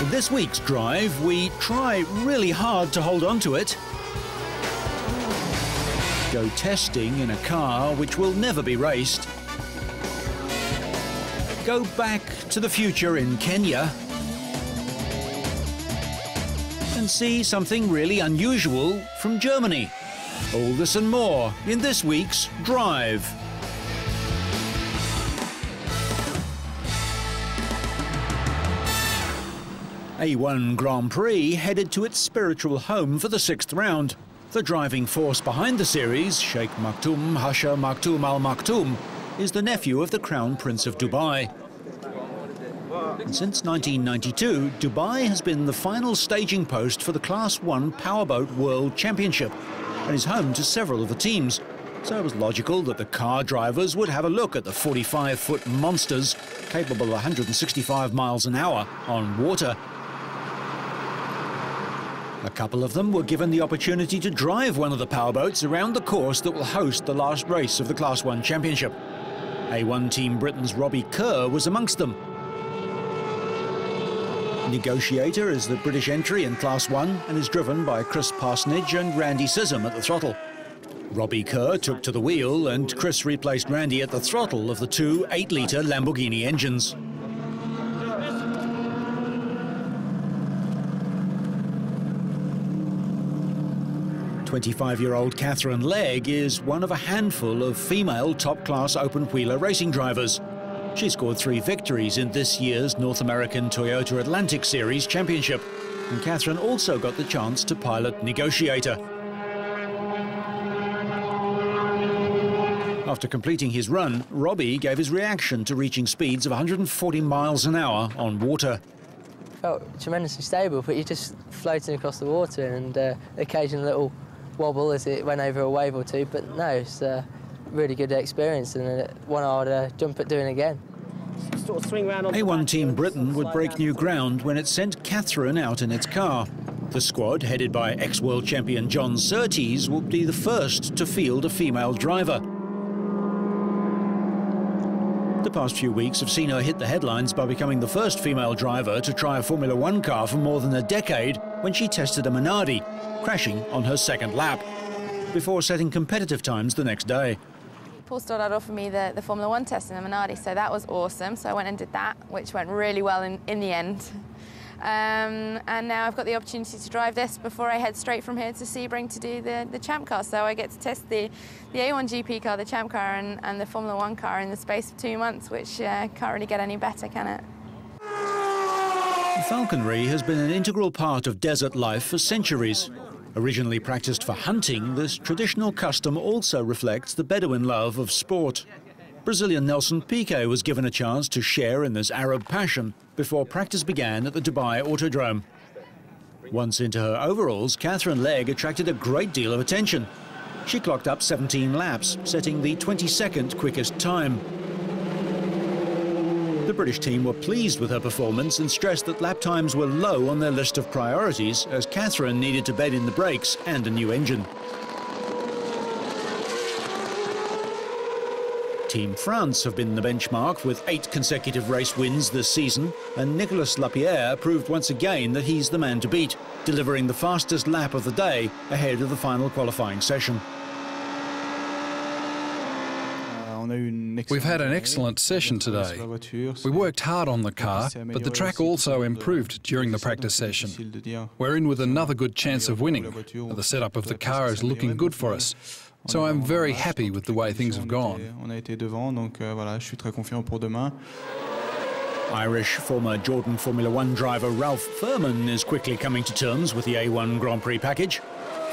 In this week's drive, we try really hard to hold on to it. Go testing in a car which will never be raced. Go back to the future in Kenya. And see something really unusual from Germany. All this and more in this week's Drive. A1 Grand Prix headed to its spiritual home for the 6th round. The driving force behind the series, Sheikh Maktoum Hasha Maktoum Al Maktoum, is the nephew of the Crown Prince of Dubai. And since 1992, Dubai has been the final staging post for the Class 1 Powerboat World Championship and is home to several of the teams. So it was logical that the car drivers would have a look at the 45-foot monsters capable of 165 miles an hour on water. A couple of them were given the opportunity to drive one of the powerboats around the course that will host the last race of the Class 1 Championship. A1 Team Britain's Robbie Kerr was amongst them. Negotiator is the British entry in Class 1 and is driven by Chris Parsonage and Randy Sissom at the throttle. Robbie Kerr took to the wheel and Chris replaced Randy at the throttle of the two 8-litre Lamborghini engines. 25-year-old Catherine Legg is one of a handful of female top-class open-wheeler racing drivers. She scored 3 victories in this year's North American Toyota Atlantic Series Championship, and Catherine also got the chance to pilot Negotiator. After completing his run, Robbie gave his reaction to reaching speeds of 140 miles an hour on water. Felt tremendously stable, but you're just floating across the water and occasional little wobble as it went over a wave or two, but no, it's a really good experience and one I would jump at doing again. Sort of swing round on A1 Team Britain would break new ground when it sent Catherine out in its car. The squad, headed by ex-world champion John Surtees, will be the first to field a female driver. The past few weeks have seen her hit the headlines by becoming the first female driver to try a Formula 1 car for more than a decade when she tested a Minardi, crashing on her 2nd lap, before setting competitive times the next day. Paul Stoddard offered me the Formula 1 test in the Minardi, so that was awesome. So I went and did that, which went really well in the end. And now I've got the opportunity to drive this before I head straight from here to Sebring to do the Champ car. So I get to test the A1 GP car, the Champ car, and the Formula 1 car in the space of 2 months, which can't really get any better, can it? Falconry has been an integral part of desert life for centuries. Originally practiced for hunting, this traditional custom also reflects the Bedouin love of sport. Brazilian Nelson Piquet was given a chance to share in this Arab passion before practice began at the Dubai Autodrome. Once into her overalls, Catherine Legg attracted a great deal of attention. She clocked up 17 laps, setting the 22nd quickest time. The British team were pleased with her performance and stressed that lap times were low on their list of priorities, as Catherine needed to bed in the brakes and a new engine. Team France have been the benchmark with 8 consecutive race wins this season, and Nicolas Lapierre proved once again that he's the man to beat, delivering the fastest lap of the day ahead of the final qualifying session. We've had an excellent session today. We worked hard on the car, but the track also improved during the practice session. We're in with another good chance of winning. The setup of the car is looking good for us, so I'm very happy with the way things have gone. Irish former Jordan Formula 1 driver Ralph Furman is quickly coming to terms with the A1 Grand Prix package.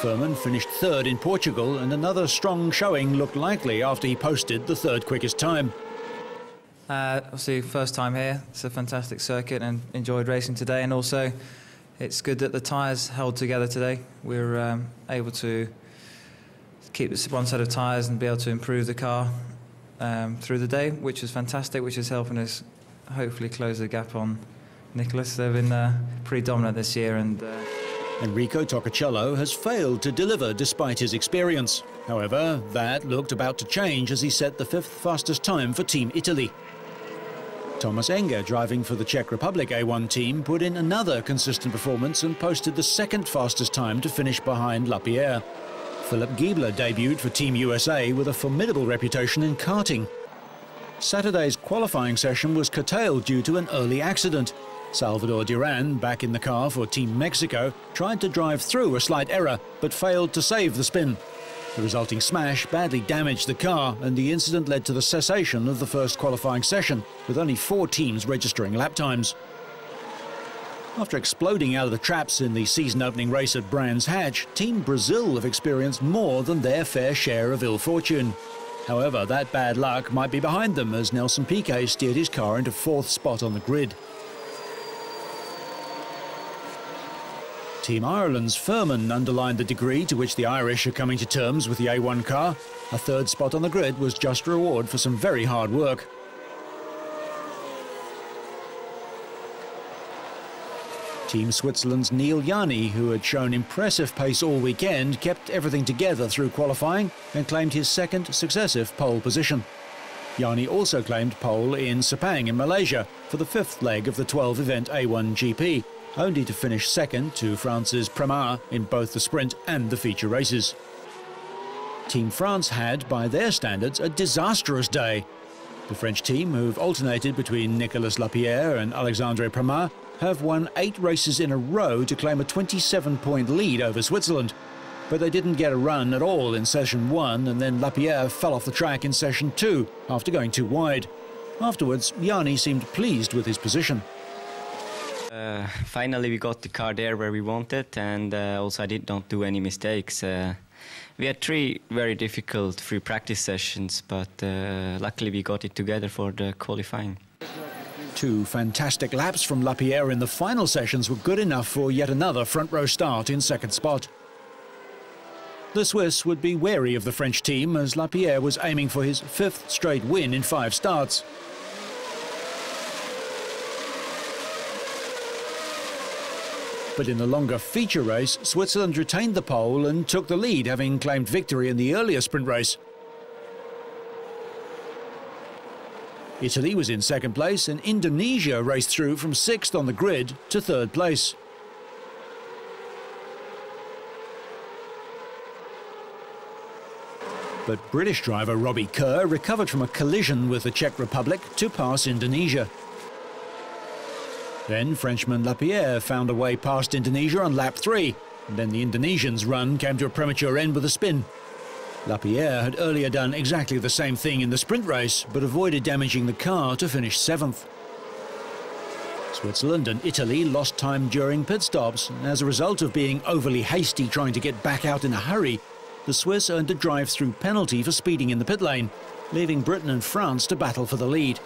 Furman finished 3rd in Portugal, and another strong showing looked likely after he posted the 3rd quickest time. Obviously, first time here. It's a fantastic circuit and enjoyed racing today, and also it's good that the tyres held together today. We were able to keep one set of tyres and be able to improve the car through the day, which was fantastic, which is helping us hopefully close the gap on Nicolas. They've been pretty dominant this year, and Enrico Toccacello has failed to deliver despite his experience. However, that looked about to change as he set the 5th fastest time for Team Italy. Thomas Enger, driving for the Czech Republic A1 team, put in another consistent performance and posted the second fastest time to finish behind Lapierre. Philipp Giebler debuted for Team USA with a formidable reputation in karting. Saturday's qualifying session was curtailed due to an early accident. Salvador Duran, back in the car for Team Mexico, tried to drive through a slight error but failed to save the spin. The resulting smash badly damaged the car, and the incident led to the cessation of the first qualifying session, with only 4 teams registering lap times. After exploding out of the traps in the season-opening race at Brands Hatch, Team Brazil have experienced more than their fair share of ill fortune. However, that bad luck might be behind them as Nelson Piquet steered his car into 4th spot on the grid. Team Ireland's Furman underlined the degree to which the Irish are coming to terms with the A1 car. A 3rd spot on the grid was just a reward for some very hard work. Team Switzerland's Neil Jani, who had shown impressive pace all weekend, kept everything together through qualifying and claimed his 2nd successive pole position. Jani also claimed pole in Sepang in Malaysia for the 5th leg of the 12-event A1 GP, only to finish 2nd to France's Pramac in both the sprint and the feature races. Team France had, by their standards, a disastrous day. The French team, who've alternated between Nicolas Lapierre and Alexandre Pramac, have won 8 races in a row to claim a 27-point lead over Switzerland. But they didn't get a run at all in session 1, and then Lapierre fell off the track in session 2 after going too wide. Afterwards, Jani seemed pleased with his position. Finally we got the car there where we wanted, and also I did not do any mistakes. We had 3 very difficult free practice sessions, but luckily we got it together for the qualifying. 2 fantastic laps from Lapierre in the final sessions were good enough for yet another front row start in 2nd spot. The Swiss would be wary of the French team as Lapierre was aiming for his 5th straight win in 5 starts. But in the longer feature race, Switzerland retained the pole and took the lead, having claimed victory in the earlier sprint race. Italy was in 2nd place, and Indonesia raced through from 6th on the grid to 3rd place. But British driver Robbie Kerr recovered from a collision with the Czech Republic to pass Indonesia. Then Frenchman Lapierre found a way past Indonesia on lap 3, and then the Indonesians' run came to a premature end with a spin. Lapierre had earlier done exactly the same thing in the sprint race, but avoided damaging the car to finish 7th. Switzerland and Italy lost time during pit stops, and as a result of being overly hasty trying to get back out in a hurry, the Swiss earned a drive-through penalty for speeding in the pit lane, leaving Britain and France to battle for the lead.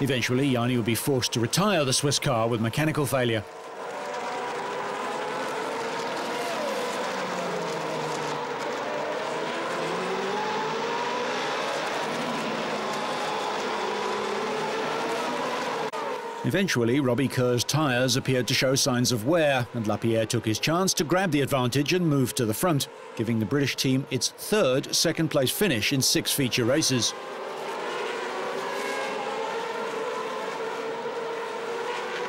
Eventually, Jani would be forced to retire the Swiss car with mechanical failure. Eventually, Robbie Kerr's tyres appeared to show signs of wear, and Lapierre took his chance to grab the advantage and move to the front, giving the British team its 3rd second-place finish in 6 feature races.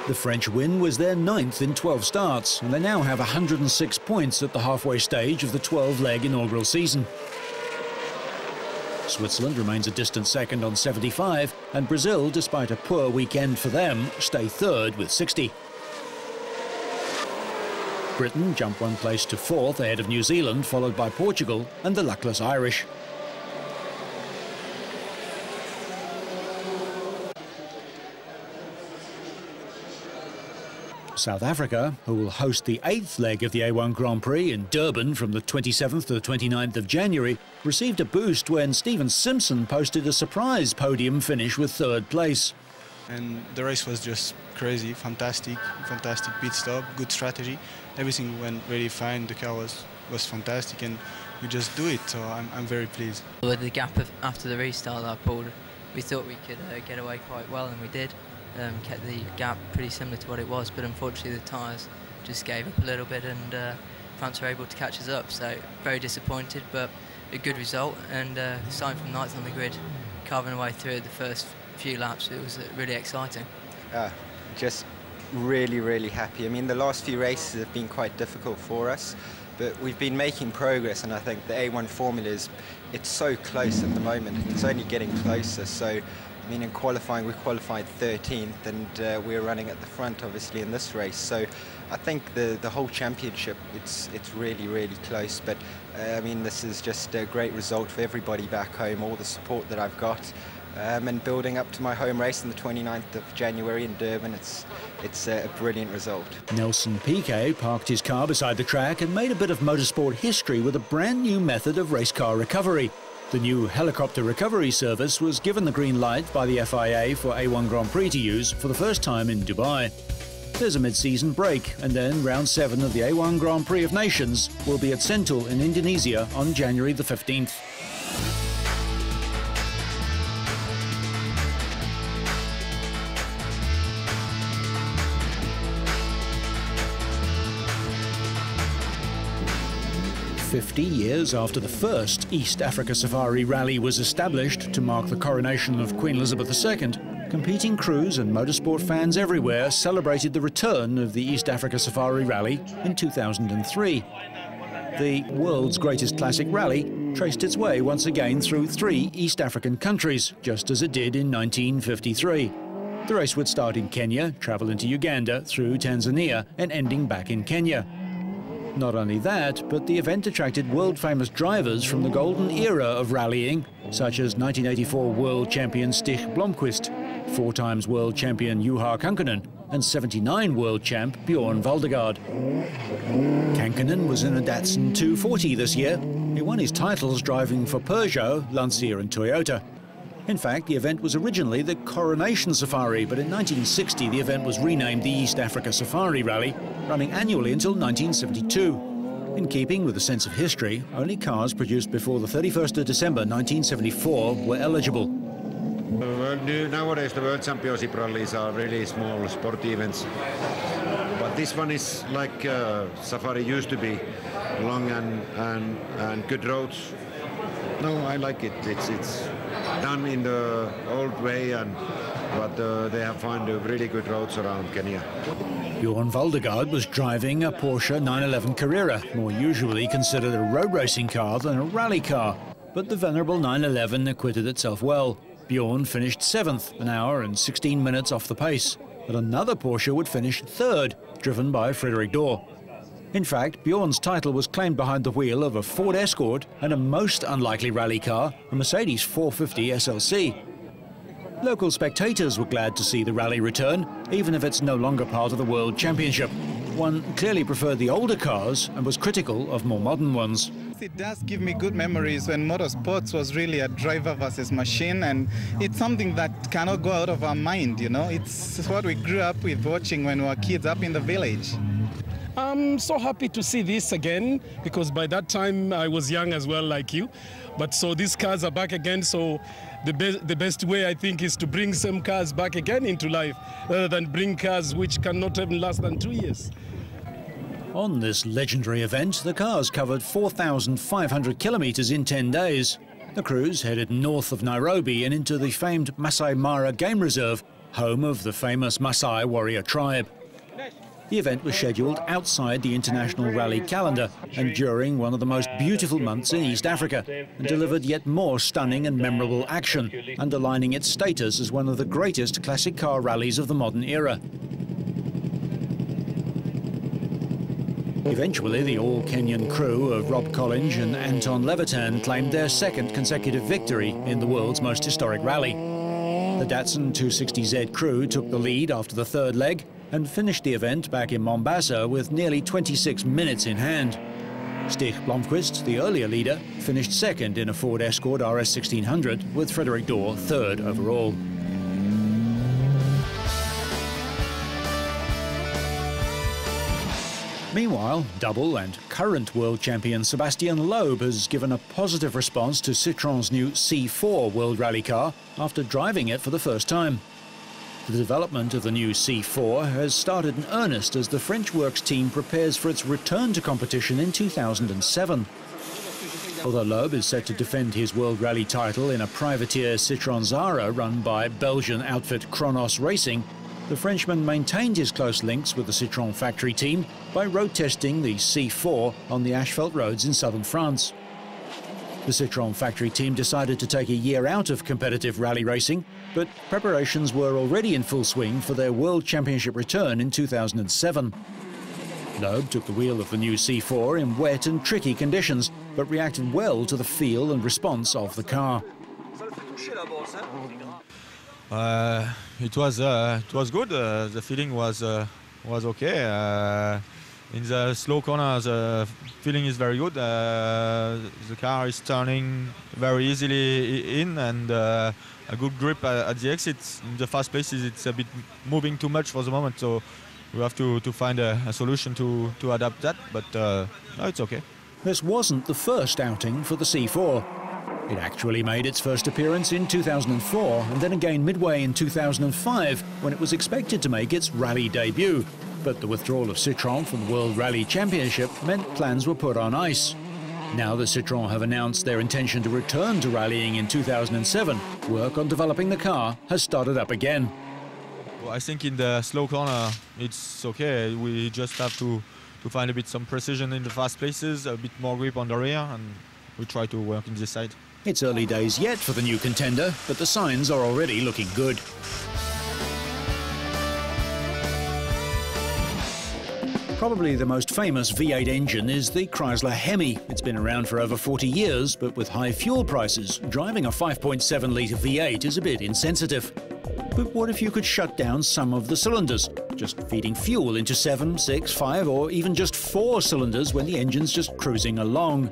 The French win was their 9th in 12 starts, and they now have 106 points at the halfway stage of the 12-leg inaugural season. Switzerland remains a distant 2nd on 75, and Brazil, despite a poor weekend for them, stay 3rd with 60. Britain jump 1 place to 4th ahead of New Zealand, followed by Portugal and the luckless Irish. South Africa, who will host the 8th leg of the A1 Grand Prix in Durban from the 27th to the 29th of January, received a boost when Steven Simpson posted a surprise podium finish with 3rd place. And the race was just crazy, fantastic pit stop, good strategy. Everything went really fine, the car was fantastic, and we just do it, so I'm very pleased. With the gap after the restart that I pulled, we thought we could get away quite well, and we did. Kept the gap pretty similar to what it was, but unfortunately the tyres just gave up a little bit, and France were able to catch us up, so very disappointed, but a good result, and starting from 9th on the grid, carving away through the first few laps. It was really exciting. Just really, really happy. I mean, the last few races have been quite difficult for us, but we've been making progress, and I think the A1 formula it's so close at the moment. It's only getting closer. So, I mean, in qualifying, we qualified 13th, and we're running at the front, obviously, in this race. So, I think the whole championship, it's really, really close. But I mean, this is just a great result for everybody back home. All the support that I've got. And building up to my home race on the 29th of January in Durban, it's a brilliant result. Nelson Piquet parked his car beside the track and made a bit of motorsport history with a brand new method of race car recovery. The new helicopter recovery service was given the green light by the FIA for A1 Grand Prix to use for the first time in Dubai. There's a mid-season break, and then round 7 of the A1 Grand Prix of Nations will be at Sentul in Indonesia on January the 15th. "50 years after the first East Africa Safari Rally was established to mark the coronation of Queen Elizabeth II, competing crews and motorsport fans everywhere celebrated the return of the East Africa Safari Rally in 2003. The world's greatest classic rally traced its way once again through 3 East African countries, just as it did in 1953. The race would start in Kenya, travel into Uganda, through Tanzania, and ending back in Kenya. Not only that, but the event attracted world-famous drivers from the golden era of rallying, such as 1984 world champion Stig Blomqvist, 4 times world champion Juha Kankkunen, and 79 world champ Bjorn Valdegaard. Kankkunen was in a Datsun 240 this year. He won his titles driving for Peugeot, Lancia and Toyota. In fact, the event was originally the Coronation Safari, but in 1960 the event was renamed the East Africa Safari Rally, running annually until 1972. In keeping with the sense of history, only cars produced before the 31st of December 1974 were eligible. Nowadays the World Championship rallies are really small sport events, but this one is like Safari used to be, long and good roads. No, I like it. It's done in the old way, but they have found really good roads around Kenya. Bjorn Valdegaard was driving a Porsche 911 Carrera, more usually considered a road racing car than a rally car. But the venerable 911 acquitted itself well. Bjorn finished 7th, an hour and 16 minutes off the pace. But another Porsche would finish 3rd, driven by Frederik Dorr. In fact, Bjorn's title was claimed behind the wheel of a Ford Escort and a most unlikely rally car, a Mercedes 450 SLC. Local spectators were glad to see the rally return, even if it's no longer part of the World Championship. One clearly preferred the older cars and was critical of more modern ones. It does give me good memories when motorsports was really a driver versus machine, and it's something that cannot go out of our mind, you know. It's what we grew up with watching when we were kids up in the village. I'm so happy to see this again, because by that time I was young as well, like you. But so these cars are back again, so the best way, I think, is to bring some cars back again into life, rather than bring cars which cannot even last than 2 years. On this legendary event, the cars covered 4,500 kilometres in 10 days. The crews headed north of Nairobi and into the famed Masai Mara Game Reserve, home of the famous Masai warrior tribe. The event was scheduled outside the international rally calendar and during one of the most beautiful months in East Africa, and delivered yet more stunning and memorable action, underlining its status as one of the greatest classic car rallies of the modern era. Eventually, the all-Kenyan crew of Rob Collins and Anton Levitan claimed their 2nd consecutive victory in the world's most historic rally. The Datsun 260Z crew took the lead after the 3rd leg and finished the event back in Mombasa with nearly 26 minutes in hand. Stig Blomqvist, the earlier leader, finished 2nd in a Ford Escort RS 1600, with Frederik Dorr 3rd overall. Meanwhile, double and current world champion Sébastien Loeb has given a positive response to Citroën's new C4 World Rally car after driving it for the first time. The development of the new C4 has started in earnest as the French Works team prepares for its return to competition in 2007. Although Loeb is set to defend his World Rally title in a privateer Citroën Zara run by Belgian outfit Kronos Racing, the Frenchman maintained his close links with the Citroën factory team by road testing the C4 on the asphalt roads in southern France. The Citroën factory team decided to take a year out of competitive rally racing, but preparations were already in full swing for their World Championship return in 2007. Loeb took the wheel of the new C4 in wet and tricky conditions, but reacted well to the feel and response of the car. It was good. The feeling was okay. In the slow corners, the feeling is very good. The car is turning very easily in, and a good grip at the exits. In the fast places, it's a bit moving too much for the moment, so we have to find a solution to adapt that. But no, it's okay. This wasn't the first outing for the C4. It actually made its first appearance in 2004 and then again midway in 2005 when it was expected to make its rally debut. But the withdrawal of Citroën from the World Rally Championship meant plans were put on ice. Now that Citroën have announced their intention to return to rallying in 2007, work on developing the car has started up again. Well, I think in the slow corner it's okay. We just have to find a bit some precision in the fast places, a bit more grip on the rear, and we try to work in this side. It's early days yet for the new contender, but the signs are already looking good. Probably the most famous V8 engine is the Chrysler Hemi. It's been around for over 40 years, but with high fuel prices, driving a 5.7-litre V8 is a bit insensitive. But what if you could shut down some of the cylinders, just feeding fuel into 7, 6, 5 or even just 4 cylinders when the engine's just cruising along,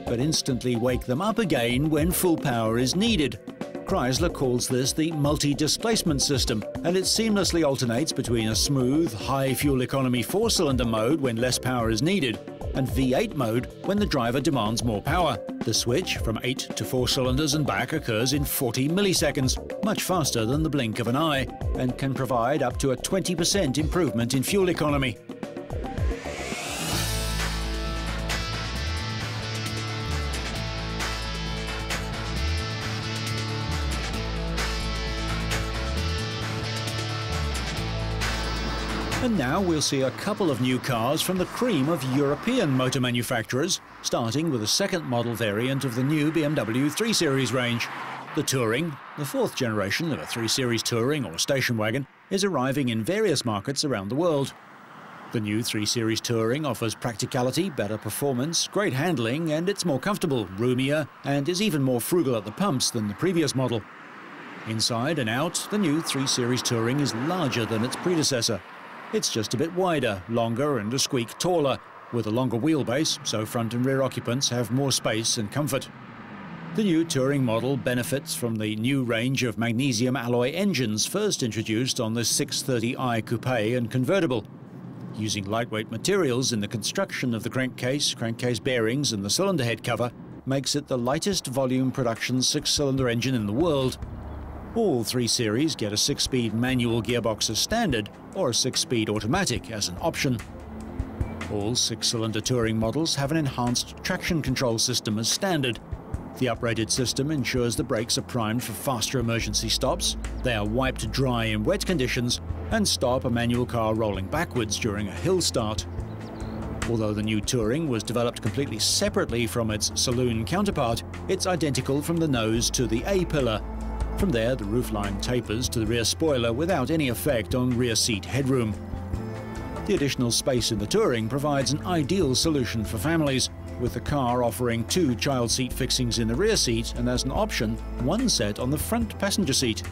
but instantly wake them up again when full power is needed? Chrysler calls this the multi-displacement system, and it seamlessly alternates between a smooth, high fuel economy 4-cylinder mode when less power is needed, and V8 mode when the driver demands more power. The switch from 8 to 4 cylinders and back occurs in 40 milliseconds, much faster than the blink of an eye, and can provide up to a 20% improvement in fuel economy. And now we'll see a couple of new cars from the cream of European motor manufacturers, starting with a second model variant of the new BMW 3 Series range. The Touring, the 4th generation of a 3 Series Touring or station wagon, is arriving in various markets around the world. The new 3 Series Touring offers practicality, better performance, great handling, and it's more comfortable, roomier, and is even more frugal at the pumps than the previous model. Inside and out, the new 3 Series Touring is larger than its predecessor. It's just a bit wider, longer and a squeak taller, with a longer wheelbase, so front and rear occupants have more space and comfort. The new Touring model benefits from the new range of magnesium alloy engines first introduced on the 630i Coupe and convertible. Using lightweight materials in the construction of the crankcase bearings and the cylinder head cover makes it the lightest volume production 6-cylinder engine in the world. All 3 Series get a 6-speed manual gearbox as standard or a 6-speed automatic as an option. All 6-cylinder Touring models have an enhanced traction control system as standard. The uprated system ensures the brakes are primed for faster emergency stops, they are wiped dry in wet conditions, and stop a manual car rolling backwards during a hill start. Although the new Touring was developed completely separately from its saloon counterpart, it's identical from the nose to the A-pillar. From there, the roofline tapers to the rear spoiler without any effect on rear seat headroom. The additional space in the Touring provides an ideal solution for families, with the car offering 2 child seat fixings in the rear seat and as an option, 1 set on the front passenger seat.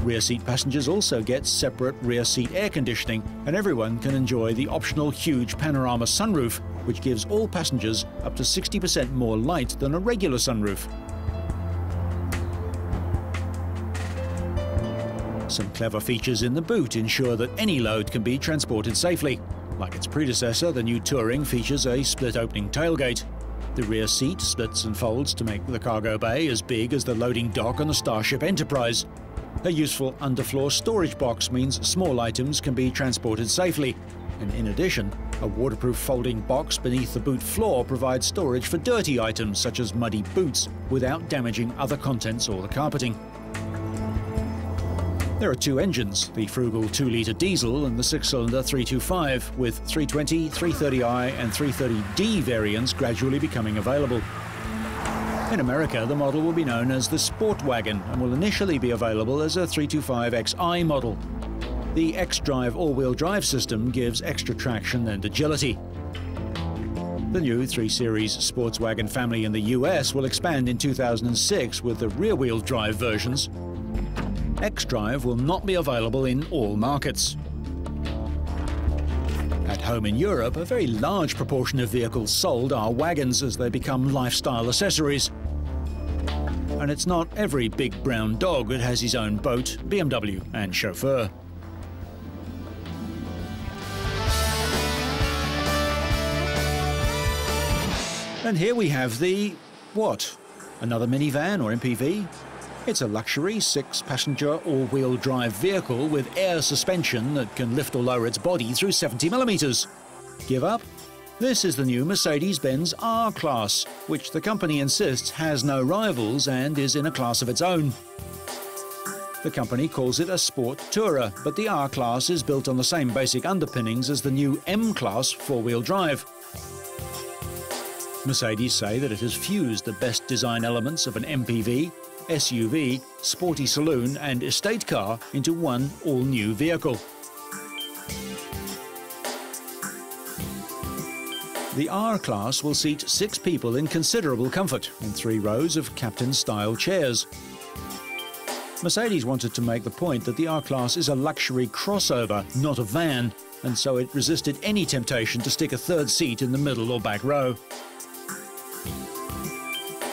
Rear seat passengers also get separate rear seat air conditioning, and everyone can enjoy the optional huge panorama sunroof, which gives all passengers up to 60% more light than a regular sunroof. Some clever features in the boot ensure that any load can be transported safely. Like its predecessor, the new Touring features a split-opening tailgate. The rear seat splits and folds to make the cargo bay as big as the loading dock on the Starship Enterprise. A useful underfloor storage box means small items can be transported safely. And in addition, a waterproof folding box beneath the boot floor provides storage for dirty items such as muddy boots without damaging other contents or the carpeting. There are two engines, the frugal 2-litre diesel and the 6-cylinder 325, with 320, 330i and 330d variants gradually becoming available. In America, the model will be known as the Sport Wagon and will initially be available as a 325xi model. The X-Drive all-wheel drive system gives extra traction and agility. The new 3 Series Sports Wagon family in the US will expand in 2006 with the rear-wheel drive versions. X-Drive will not be available in all markets. At home in Europe, a very large proportion of vehicles sold are wagons as they become lifestyle accessories. And it's not every big brown dog that has his own boat, BMW and chauffeur. And here we have the, what? Another minivan or MPV? It's a luxury 6-passenger all-wheel drive vehicle with air suspension that can lift or lower its body through 70 millimeters. Give up? This is the new Mercedes-Benz R-Class, which the company insists has no rivals and is in a class of its own. The company calls it a sport tourer, but the R-Class is built on the same basic underpinnings as the new M-Class 4-wheel drive. Mercedes say that it has fused the best design elements of an MPV, SUV, sporty saloon and estate car into one all-new vehicle. The R-Class will seat 6 people in considerable comfort in 3 rows of captain-style chairs. Mercedes wanted to make the point that the R-Class is a luxury crossover, not a van, and so it resisted any temptation to stick a 3rd seat in the middle or back row.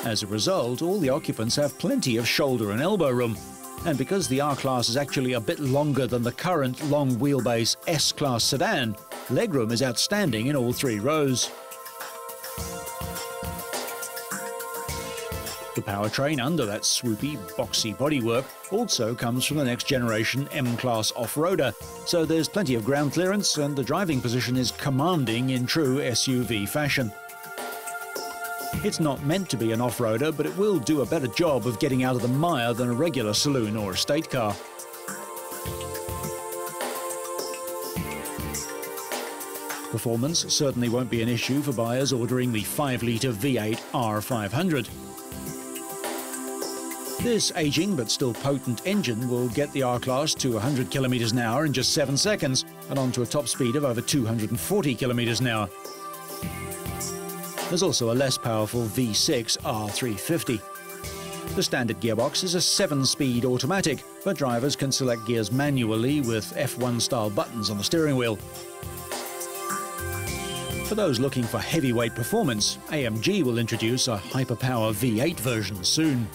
As a result, all the occupants have plenty of shoulder and elbow room. And because the R-Class is actually a bit longer than the current long-wheelbase S-Class sedan, legroom is outstanding in all 3 rows. The powertrain under that swoopy, boxy bodywork also comes from the next-generation M-Class off-roader, so there's plenty of ground clearance and the driving position is commanding in true SUV fashion. It's not meant to be an off-roader, but it will do a better job of getting out of the mire than a regular saloon or estate car. Performance certainly won't be an issue for buyers ordering the 5-litre V8 R500. This aging but still potent engine will get the R-Class to 100 km an hour in just 7 seconds and onto a top speed of over 240 km an hour. There's also a less powerful V6 R350. The standard gearbox is a 7-speed automatic, but drivers can select gears manually with F1-style buttons on the steering wheel. For those looking for heavyweight performance, AMG will introduce a hyperpower V8 version soon.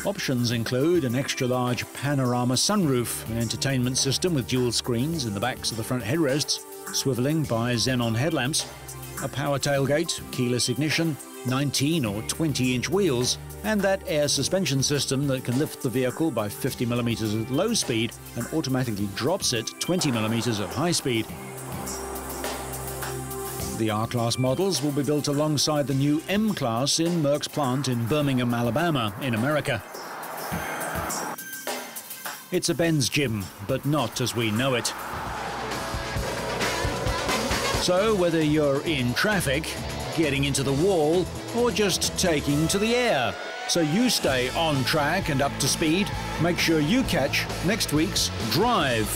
Options include an extra-large panorama sunroof, an entertainment system with dual screens in the backs of the front headrests, swivelling by xenon headlamps, a power tailgate, keyless ignition, 19 or 20-inch wheels, and that air suspension system that can lift the vehicle by 50 millimeters at low speed and automatically drops it 20 millimeters at high speed. The R-Class models will be built alongside the new M-Class in Merck's plant in Birmingham, Alabama, in America. It's a Benz gym, but not as we know it. So whether you're in traffic, getting into the wall, or just taking to the air, so you stay on track and up to speed, make sure you catch next week's Drive.